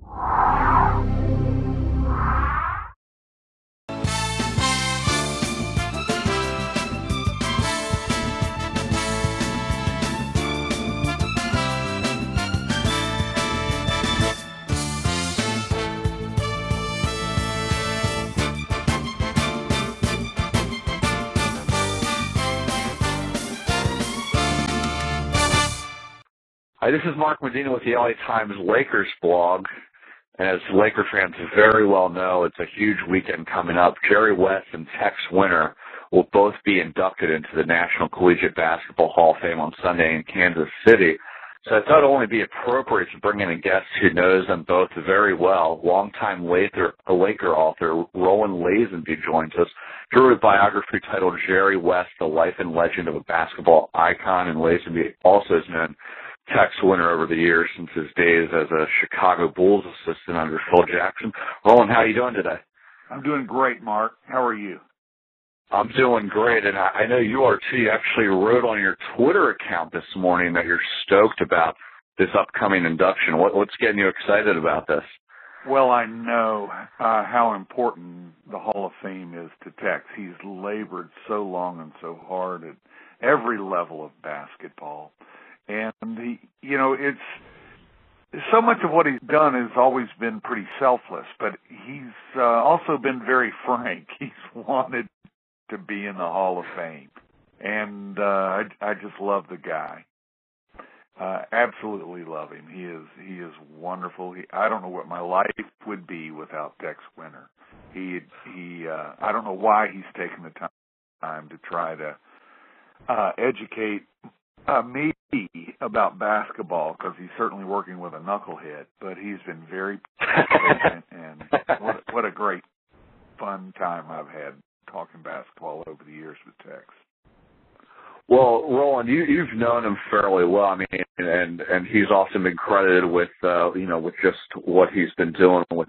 Hi, this is Mark Medina with the LA Times Lakers blog. And as Laker fans very well know, it's a huge weekend coming up. Jerry West and Tex Winter will both be inducted into the National Collegiate Basketball Hall of Fame on Sunday in Kansas City. So I thought it would only be appropriate to bring in a guest who knows them both very well. Longtime Laker author Roland Lazenby joins us. Drew a biography titled Jerry West, The Life and Legend of a Basketball Icon, and Lazenby also has known Tex Winter over the years since his days as a Chicago Bulls assistant under Phil Jackson. Roland, how are you doing today? I'm doing great, Mark. How are you? I'm doing great, and I know you are too. You actually wrote on your Twitter account this morning that you're stoked about this upcoming induction. What's getting you excited about this? Well, I know how important the Hall of Fame is to Tex. He's labored so long and so hard at every level of basketball. And it's so much of what he's done has always been pretty selfless, but he's also been very frank. He's wanted to be in the Hall of Fame, and I just love the guy. Absolutely love him. He is wonderful. I don't know what my life would be without Tex Winter. I don't know why he's taken the time to try to educate me about basketball, because he's certainly working with a knucklehead, but he's been very patient, and what a great fun time I've had talking basketball over the years with Tex. Well, Roland, you've known him fairly well. I mean, and he's often been credited with with just what he's been doing with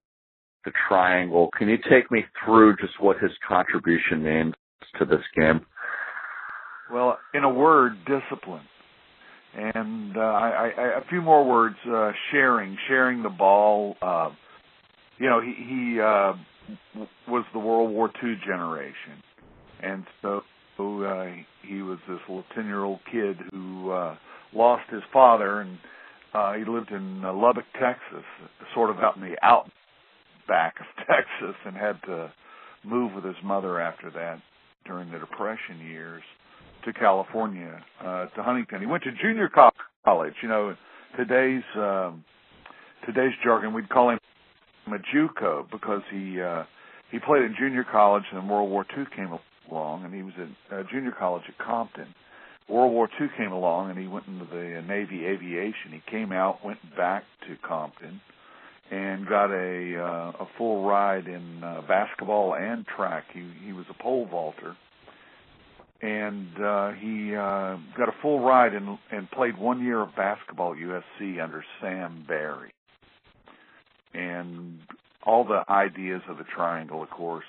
the triangle. Can you take me through just what his contribution means to this game? Well, in a word, discipline. And a few more words, sharing the ball. He was the World War II generation. And so he was this little 10-year-old kid who lost his father, and he lived in Lubbock, Texas, sort of out in the outback of Texas, and had to move with his mother after that during the Depression years to California, to Huntington. He went to junior college. Today's jargon, we'd call him a JUCO, because he played in junior college, and then World War II came along, and he was at junior college at Compton. World War II came along, and he went into the Navy aviation. He came out, went back to Compton, and got a full ride in basketball and track. He was a pole vaulter. And he got a full ride and played 1 year of basketball at USC under Sam Barry. And all the ideas of the triangle, of course.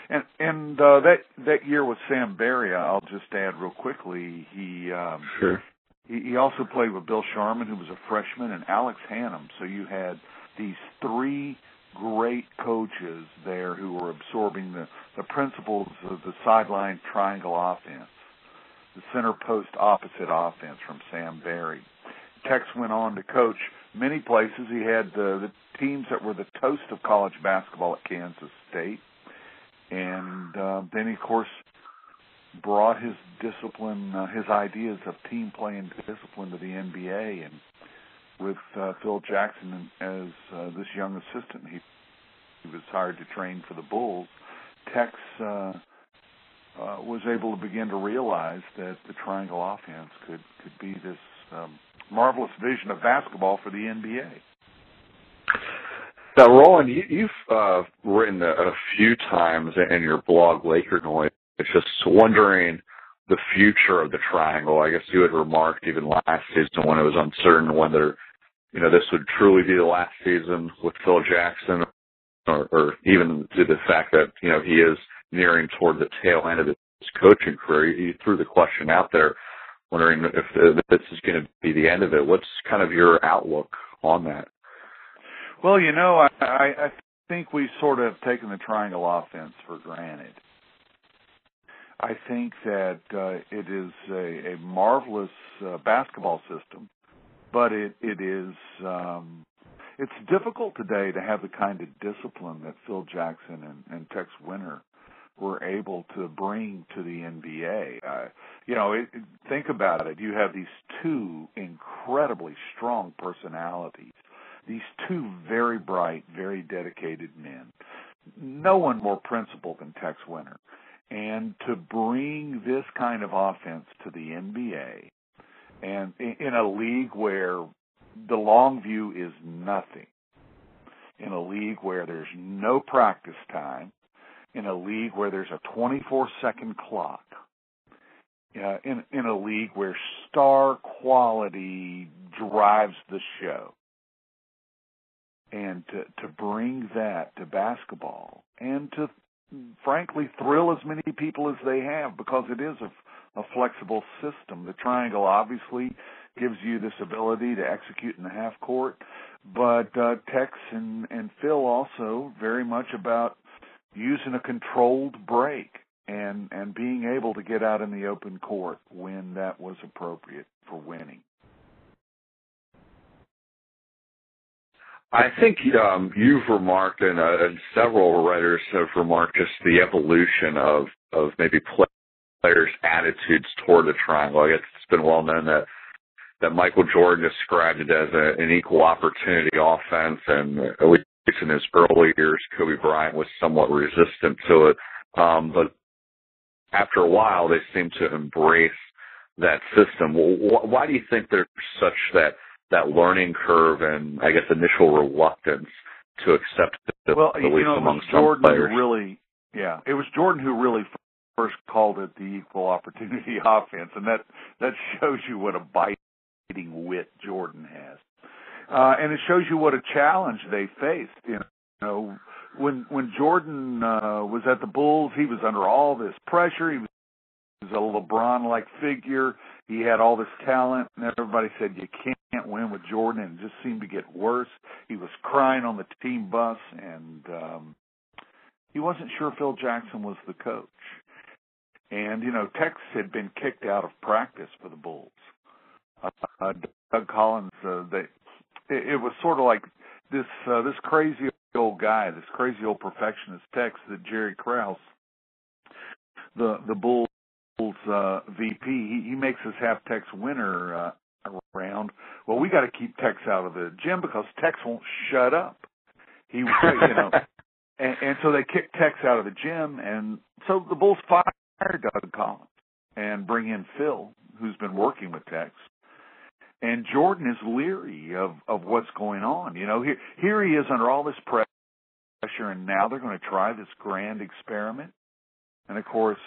That year with Sam Barry, I'll just add real quickly, he also played with Bill Sharman, who was a freshman, and Alex Hannum. So you had these three great coaches there who were absorbing the principles of the sideline triangle offense, the center post opposite offense from Sam Barry. Tex went on to coach many places. He had the teams that were the toast of college basketball at Kansas State, and then he, of course, brought his discipline, his ideas of team play and discipline to the NBA, and with Phil Jackson as this young assistant. He was hired to train for the Bulls. Tex was able to begin to realize that the triangle offense could be this marvelous vision of basketball for the NBA. Now, Roland, you've written a few times in your blog, Laker Noise, just wondering the future of the triangle. I guess you had remarked even last season when it was uncertain whether this would truly be the last season with Phil Jackson, or even to the fact that, he is nearing toward the tail end of his coaching career. You threw the question out there, wondering if this is going to be the end of it. What's kind of your outlook on that? Well, I think we sort of taken the triangle offense for granted. I think that it is a marvelous basketball system, but it is it's difficult today to have the kind of discipline that Phil Jackson and Tex Winter were able to bring to the NBA. Think about it. You have these two incredibly strong personalities, these two very bright, very dedicated men. No one more principled than Tex Winter. And to bring this kind of offense to the NBA, and in a league where the long view is nothing, in a league where there's no practice time, in a league where there's a 24-second clock, in a league where star quality drives the show, and to bring that to basketball and to frankly thrill as many people as they have, because it is a flexible system. The triangle obviously gives you this ability to execute in the half court, but Tex and Phil also very much about using a controlled break and being able to get out in the open court when that was appropriate for winning. I think you've remarked, and several writers have remarked, just the evolution of maybe players' attitudes toward the triangle. I guess it's been well known that Michael Jordan described it as an equal opportunity offense, and at least in his early years, Kobe Bryant was somewhat resistant to it. But after a while, they seem to embrace that system. Why do you think there's such that learning curve and, I guess, initial reluctance to accept it, at least among some players? It was Jordan who really first called it the equal opportunity offense, and that shows you what a biting wit Jordan has. And it shows you what a challenge they faced. When Jordan was at the Bulls, he was under all this pressure. He was a LeBron-like figure. He had all this talent, and everybody said, you can't win with Jordan, and it just seemed to get worse. He was crying on the team bus, and he wasn't sure Phil Jackson was the coach. And, Tex had been kicked out of practice for the Bulls. Doug Collins, it was sort of like this crazy old guy, this crazy old perfectionist Tex, that Jerry Krause, the Bulls VP, he makes us have Tex Winter around. Well, we got to keep Tex out of the gym because Tex won't shut up. He, and so they kicked Tex out of the gym, and so the Bulls fired Doug Collins and bring in Phil, who's been working with Tex. And Jordan is leery of what's going on. Here he is under all this pressure, and now they're going to try this grand experiment. And of course,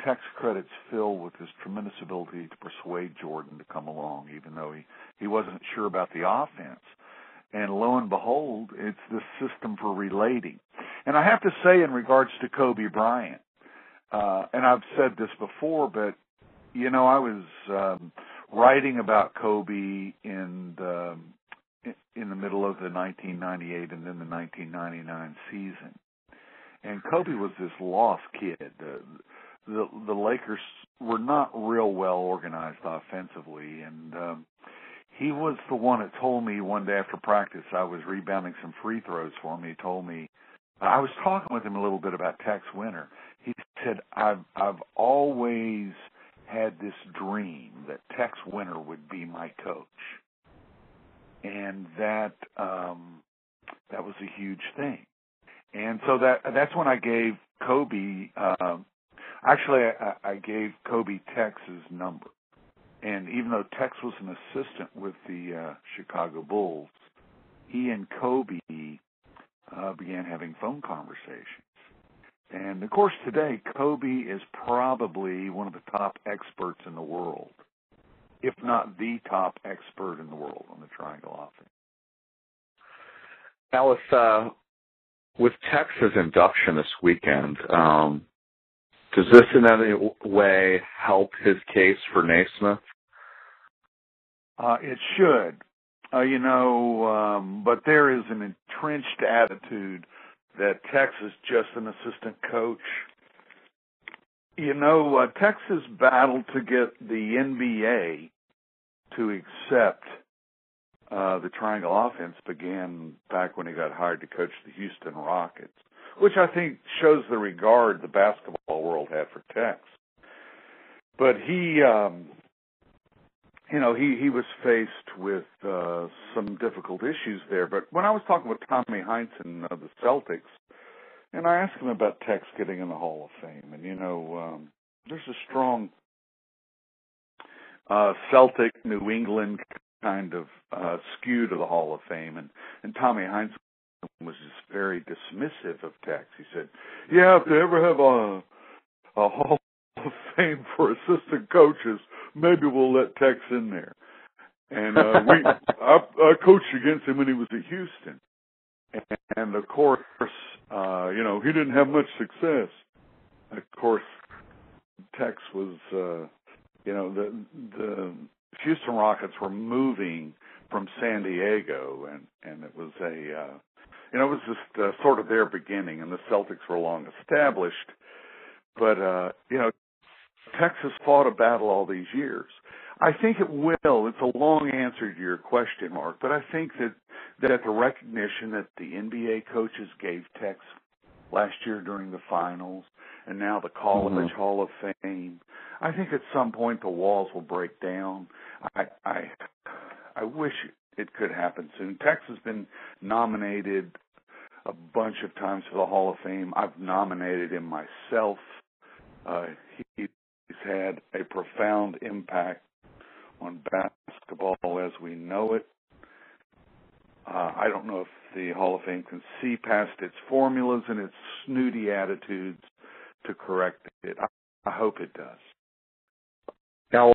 Tex credits Phil with his tremendous ability to persuade Jordan to come along, even though he wasn't sure about the offense. And lo and behold, it's the system for relating. And I have to say, in regards to Kobe Bryant, and I've said this before, but, I was writing about Kobe in the middle of the 1998 and then the 1999 season. And Kobe was this lost kid. The Lakers were not real well organized offensively, and he was the one that told me one day after practice, I was rebounding some free throws for him. He told me, I was talking with him a little bit about Tex Winter. He said, I've always had this dream that Tex Winter would be my coach, and that was a huge thing. And so that's when I gave Kobe. Actually, I gave Kobe Tex's number. And even though Tex was an assistant with the Chicago Bulls, he and Kobe began having phone conversations. And, of course, today, Kobe is probably one of the top experts in the world, if not the top expert in the world on the triangle offense. Now, with Tex's induction this weekend, does this in any way help his case for Naismith? It should. But there is an entrenched attitude that Tex is just an assistant coach. Texas battled to get the NBA to accept the triangle offense began back when he got hired to coach the Houston Rockets, which I think shows the regard the basketball world had for Tex. But he was faced with some difficult issues there. But when I was talking with Tommy Heinsohn of the Celtics, and I asked him about Tex getting in the Hall of Fame, and there's a strong Celtic New England kind of skew to the Hall of Fame, and Tommy Heinsohn was just very dismissive of Tex. He said, "Yeah, if they ever have a Hall of Fame for assistant coaches, maybe we'll let Tex in there." And I coached against him when he was at Houston, and of course, he didn't have much success. Of course, Tex was, the Houston Rockets were moving from San Diego, and it was it was just sort of their beginning, and the Celtics were long established. But, Tex has fought a battle all these years. I think it will. It's a long answer to your question, Mark, but I think that the recognition that the NBA coaches gave Tex last year during the finals, and now the College Hall of Fame, I think at some point the walls will break down. I wish it could happen soon. Tex has been nominated a bunch of times for the Hall of Fame. I've nominated him myself. He's had a profound impact on basketball as we know it. I don't know if the Hall of Fame can see past its formulas and its snooty attitudes to correct it. I hope it does. Now,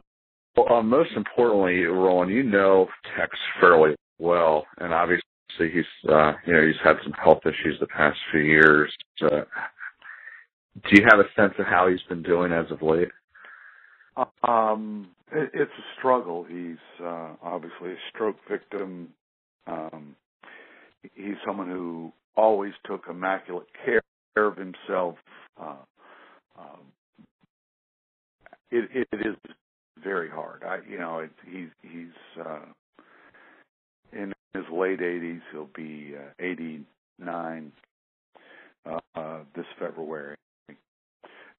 most importantly, Roland, you know Tex fairly well, and obviously he's had some health issues the past few years. Do you have a sense of how he's been doing as of late? It's a struggle. He's obviously a stroke victim. He's someone who always took immaculate care of himself. It is very hard. He's in his late 80s. He'll be 89 this February,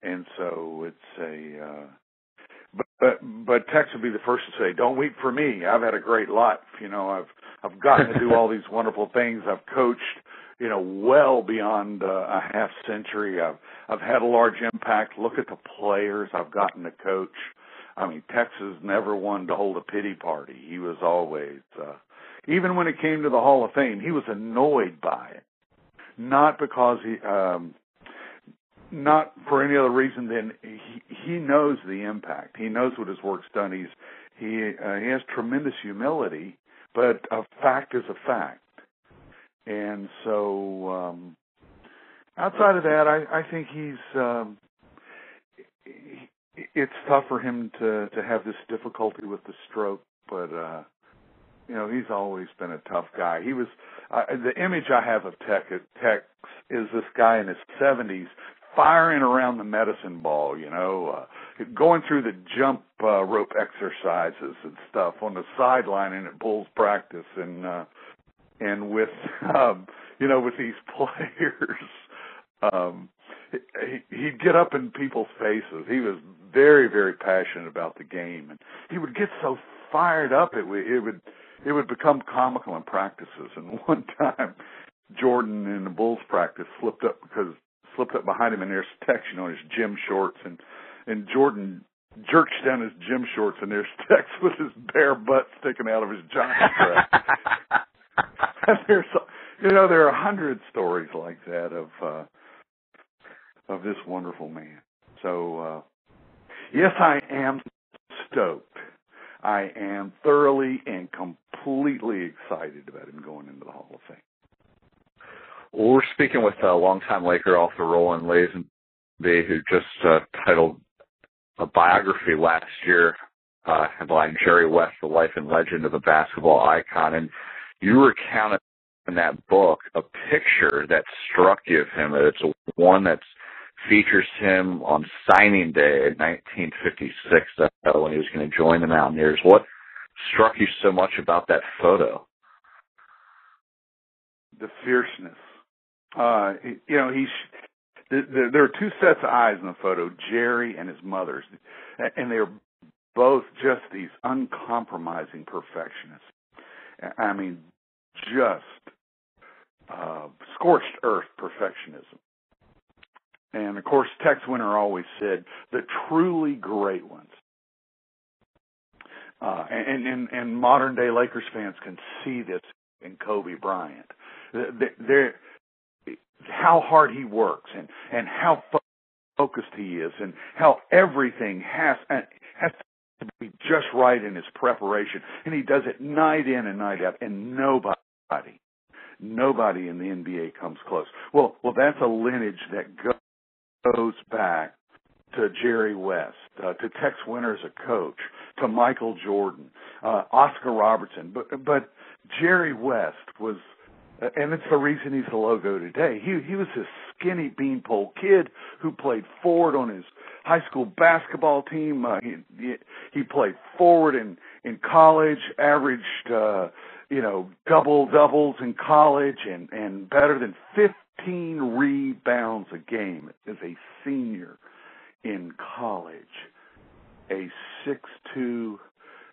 and so it's But Tex would be the first to say, "Don't weep for me. I've had a great life. I've gotten to do all these wonderful things. I've coached, well beyond a half century. I've had a large impact. Look at the players I've gotten to coach." I mean, Tex is never one to hold a pity party. He was always, even when it came to the Hall of Fame, he was annoyed by it, not because not for any other reason than he knows the impact. He knows what his work's done. He has tremendous humility, but a fact is a fact. And so outside of that, I think it's tough for him to have this difficulty with the stroke, but he's always been a tough guy. He was the image I have of Tex is this guy in his 70s firing around the medicine ball, going through the jump rope exercises and stuff on the sideline and at Bulls practice, and with with these players, he'd get up in people's faces. He was very, very passionate about the game, and he would get so fired up it would become comical in practices. And one time, Jordan in the Bulls practice slipped up behind him, and there's Tex, in his gym shorts, and Jordan jerks down his gym shorts, and there's Tex with his bare butt sticking out of his giant dress. And there are 100 stories like that of this wonderful man. So yes, I am stoked. I am thoroughly and completely excited about him going into the Hall of Fame. Well, we're speaking with longtime Laker author Roland Lazenby, who just titled a biography last year headline Jerry West, the life and legend of a basketball icon. And you recounted in that book a picture that struck you of him. It's one that features him on signing day in 1956 when he was going to join the Mountaineers. What struck you so much about that photo? The fierceness. There are two sets of eyes in the photo, Jerry and his mother's, and they're both just these uncompromising perfectionists. I mean, just scorched earth perfectionism. And, of course, Tex Winter always said the truly great ones. And modern-day Lakers fans can see this in Kobe Bryant. How hard he works and how focused he is and how everything has to be just right in his preparation. And he does it night in and night out, and nobody in the NBA comes close. Well, that's a lineage that goes back to Jerry West, to Tex Winter as a coach, to Michael Jordan, Oscar Robertson. But Jerry West was, and it's the reason he's the logo today. He was this skinny beanpole kid who played forward on his high school basketball team. He played forward in college, averaged doubles in college, and better than 15 rebounds a game as a senior in college. A 6'2"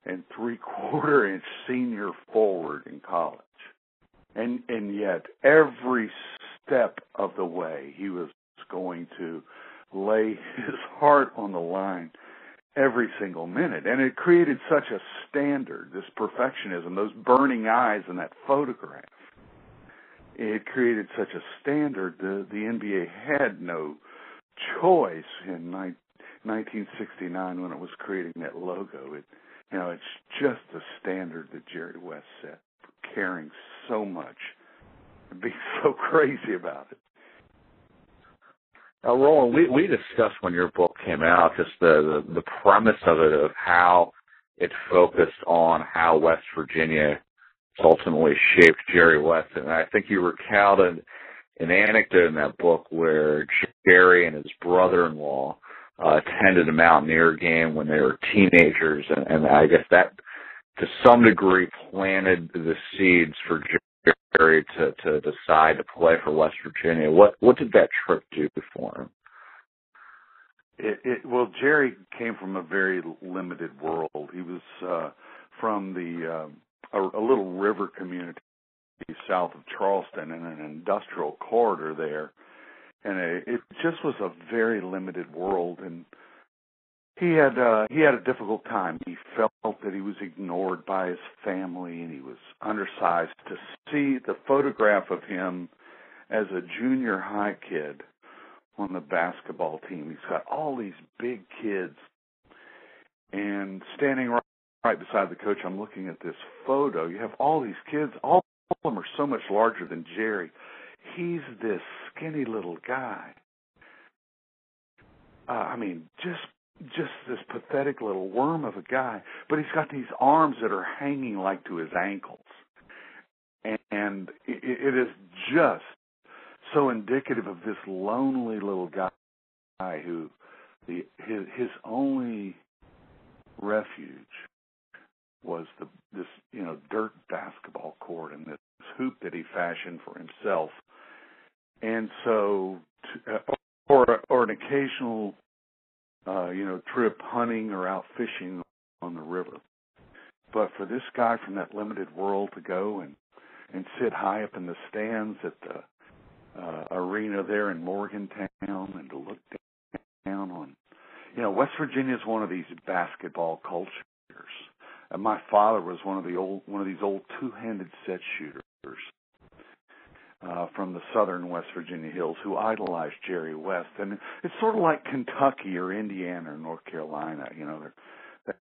and 3/4 inch senior forward in college. And yet every step of the way he was going to lay his heart on the line every single minute. And it created such a standard, this perfectionism, those burning eyes in that photograph. It created such a standard the NBA had no choice in 1969 when it was creating that logo. It's just the standard that Jerry West set for caring so much and being so crazy about it. Now, Roland, we discussed when your book came out just the premise of it, of how it focused on how West Virginia ultimately shaped Jerry West. And I think you recounted an anecdote in that book where Jerry and his brother-in-law attended a Mountaineer game when they were teenagers, and I guess that, to some degree, planted the seeds for Jerry to decide to play for West Virginia. What did that trip do for him? Well, Jerry came from a very limited world. He was from a little river community south of Charleston in an industrial corridor there. And it just was a very limited world, and he had a difficult time. He felt that he was ignored by his family, and he was undersized. To see the photograph of him as a junior high kid on the basketball team, he's got all these big kids, and standing right beside the coach, I'm looking at this photo. You have all these kids, all of them are so much larger than Jerry. He's this skinny little guy. Just this pathetic little worm of a guy. But he's got these arms that are hanging like to his ankles. And it is just so indicative of this lonely little guy who his only refuge was this dirt basketball court and this hoop that he fashioned for himself. And so, or an occasional, trip hunting or out fishing on the river. But for this guy from that limited world to go and sit high up in the stands at the arena there in Morgantown and to look down on, West Virginia is one of these basketball cultures. And my father was one of these old two-handed set shooters from the southern West Virginia hills who idolized Jerry West. And it's sort of like Kentucky or Indiana or North Carolina.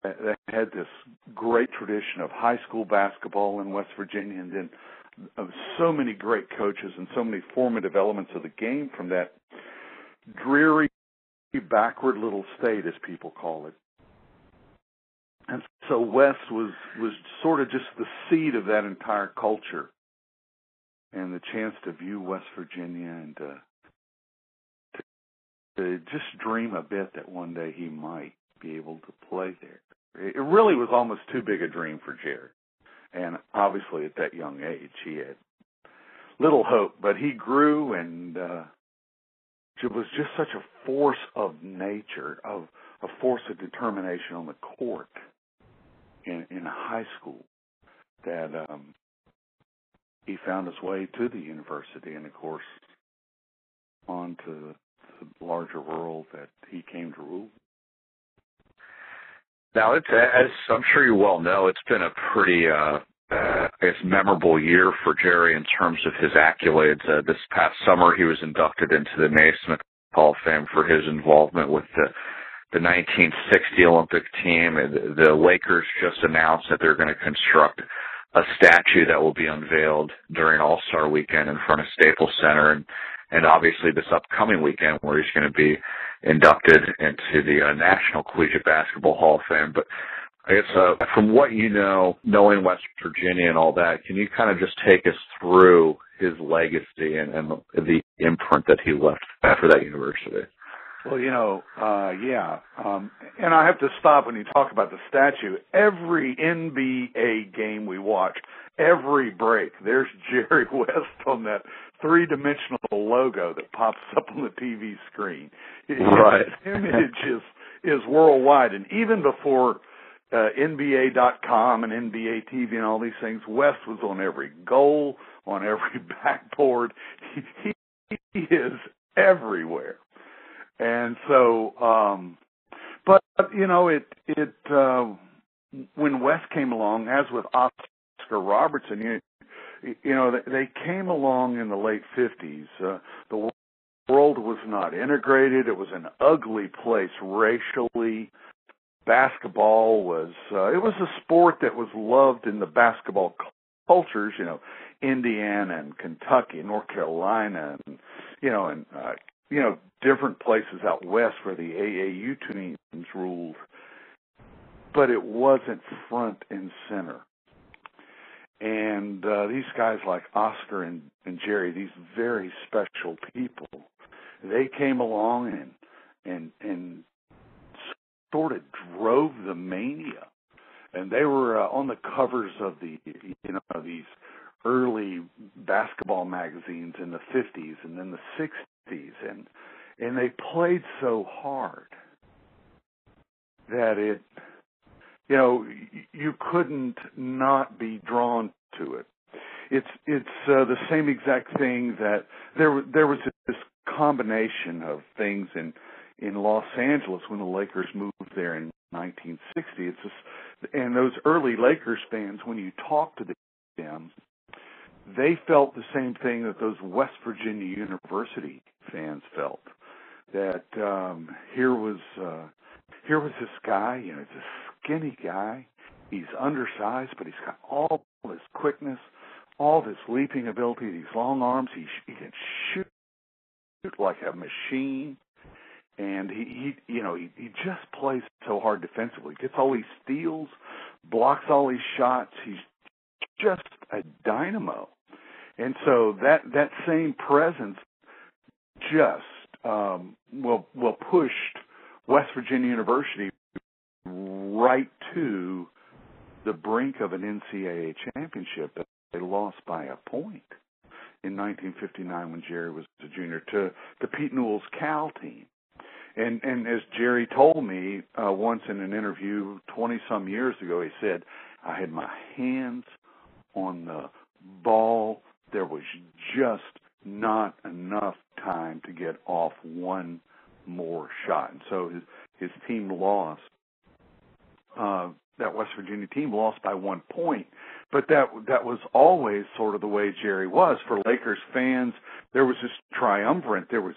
They had this great tradition of high school basketball in West Virginia, and then so many great coaches and so many formative elements of the game from that dreary, backward little state, as people call it. And So West was sort of just the seed of that entire culture, and the chance to view West Virginia and to just dream a bit that one day he might be able to play there. It really was almost too big a dream for Jerry. And obviously at that young age, he had little hope. But he grew, and it was just such a force of nature, of a force of determination on the court in high school, that he found his way to the university and, of course, on to the larger world that he came to rule. Now, as I'm sure you well know, it's been a pretty, memorable year for Jerry in terms of his accolades. This past summer, he was inducted into the Naismith Hall of Fame for his involvement with the 1960 Olympic team. The Lakers just announced that they're going to construct a statue that will be unveiled during All-Star Weekend in front of Staples Center, and obviously this upcoming weekend where he's going to be inducted into the National Collegiate Basketball Hall of Fame. But I guess from what you know, knowing West Virginia and all that, can you kind of just take us through his legacy and the imprint that he left after that university? Well, yeah. And I have to stop when you talk about the statue. Every NBA game we watch, every break, there's Jerry West on that three-dimensional logo that pops up on the TV screen. Right. His image is worldwide. And even before NBA.com and NBA TV and all these things, West was on every goal, on every backboard. He is everywhere. And so, when West came along, as with Oscar Robertson, they came along in the late 50s. The world was not integrated. It was an ugly place racially. Basketball was, it was a sport that was loved in the basketball cultures, Indiana and Kentucky, North Carolina, and, different places out west where the AAU teams ruled, but it wasn't front and center. And these guys like Oscar and Jerry, these very special people, they came along and sort of drove the mania. And they were on the covers of these early basketball magazines in the 50s and then the 60s, and they played so hard that you couldn't not be drawn to it. It's the same exact thing that there was this combination of things in Los Angeles when the Lakers moved there in 1960. And those early Lakers fans, when you talk to them, they felt the same thing that those West Virginia University fans felt. That here was this guy, he's a skinny guy. He's undersized, but he's got all this quickness, all this leaping ability, these long arms. He can shoot like a machine, and he just plays so hard defensively. Gets all these steals, blocks all these shots. He's just a dynamo. And so that same presence just pushed West Virginia University right to the brink of an NCAA championship that they lost by a point in 1959 when Jerry was a junior to Pete Newell's Cal team. And as Jerry told me once in an interview 20-some years ago, he said, I had my hands on the ball. There was just not enough time to get off one more shot. And so his team lost. That West Virginia team lost by 1 point. But that was always sort of the way Jerry was. For Lakers fans, there was this triumvirate. There was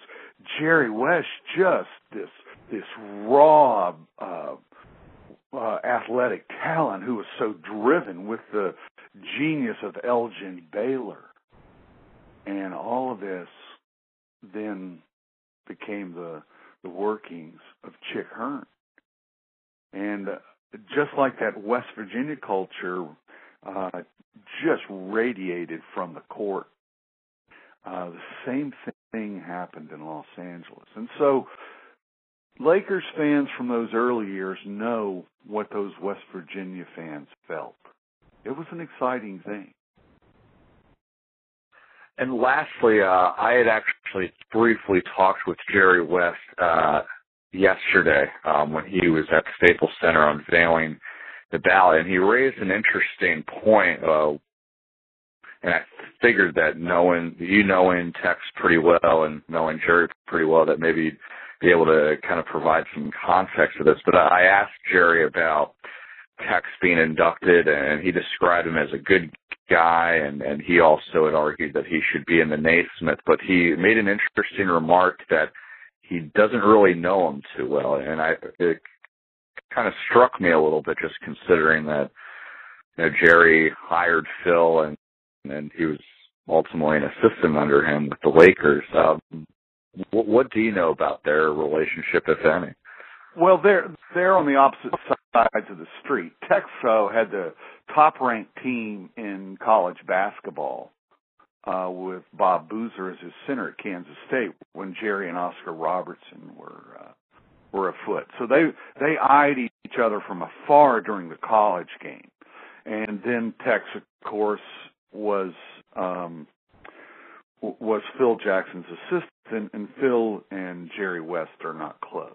Jerry West, just this raw athletic talent who was so driven with the genius of Elgin Baylor. And all of this then became the workings of Chick Hearn. And just like that West Virginia culture just radiated from the court, the same thing happened in Los Angeles. And so Lakers fans from those early years know what those West Virginia fans felt. It was an exciting thing. And lastly, I had actually briefly talked with Jerry West yesterday when he was at Staples Center unveiling the ballot, and he raised an interesting point. And I figured that knowing Tex pretty well and knowing Jerry pretty well, that maybe you'd be able to kind of provide some context to this. But I asked Jerry about Tex being inducted, and he described him as a good guy, and he also had argued that he should be in the Naismith. But he made an interesting remark that he doesn't really know him too well, and it kind of struck me a little bit, just considering that Jerry hired Phil and he was ultimately an assistant under him with the Lakers. What do you know about their relationship, if any? Well, they're on the opposite sides of the street. Texo had the top-ranked team in college basketball with Bob Boozer as his center at Kansas State when Jerry and Oscar Robertson were afoot. So they eyed each other from afar during the college game. And then Tex, of course, was Phil Jackson's assistant, and Phil and Jerry West are not close.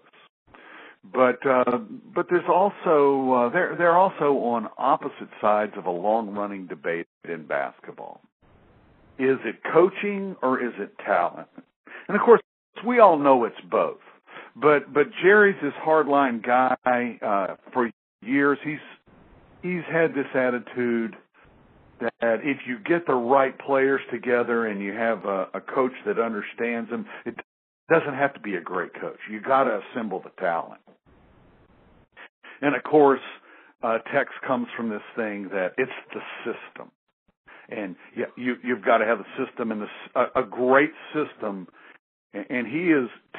But there's also they're also on opposite sides of a long-running debate in basketball. Is it coaching or is it talent? And of course, we all know it's both. But Jerry's this hardline guy for years. He's had this attitude that if you get the right players together and you have a coach that understands them, it doesn't have to be a great coach. You got to assemble the talent. And of course, Tex comes from this thing that it's the system, and you've got to have a system and a great system. And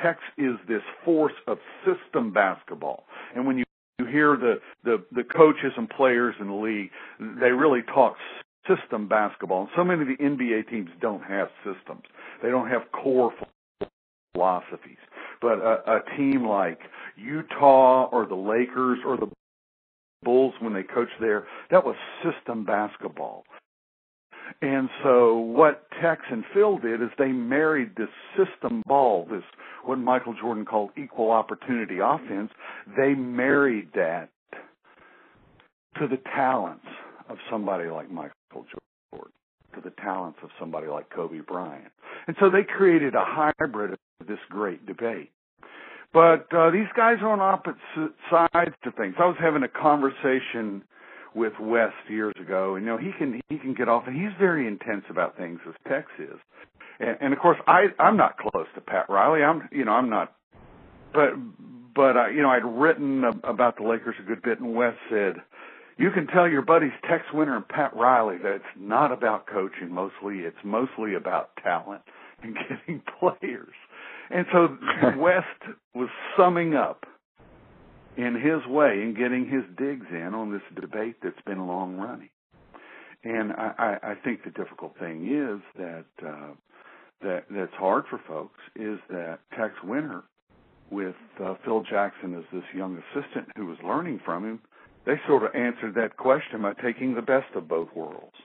Tex is this force of system basketball. And when you hear the coaches and players in the league, they really talk system basketball. And so many of the NBA teams don't have systems. They don't have core philosophies. But a team like Utah or the Lakers or the Bulls, when they coached there, that was system basketball. And so what Tex and Phil did is they married this system ball, this what Michael Jordan called equal opportunity offense. They married that to the talents of somebody like Michael Jordan, to the talents of somebody like Kobe Bryant. And so they created a hybrid of this great debate. But these guys are on opposite sides to things. I was having a conversation with West years ago, and he can get off, and he's very intense about things as Tex is. And of course, I'm not close to Pat Riley. I'm not. But I'd written about the Lakers a good bit, and West said, you can tell your buddies Tex Winter and Pat Riley that it's not about coaching mostly. It's mostly about talent and getting players. And so West was summing up in his way and getting his digs in on this debate that's been long running. And I think the difficult thing is that's hard for folks is that Tex Winter, with Phil Jackson as this young assistant who was learning from him, they sort of answered that question by taking the best of both worlds,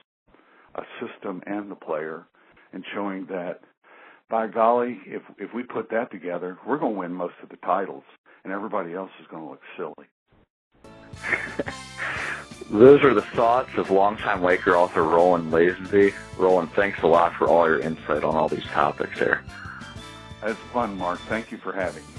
a system and the player, and showing that, by golly, if we put that together, we're going to win most of the titles, and everybody else is going to look silly. Those are the thoughts of longtime Laker author Roland Lazenby. Roland, thanks a lot for all your insight on all these topics here. That's fun, Mark. Thank you for having me.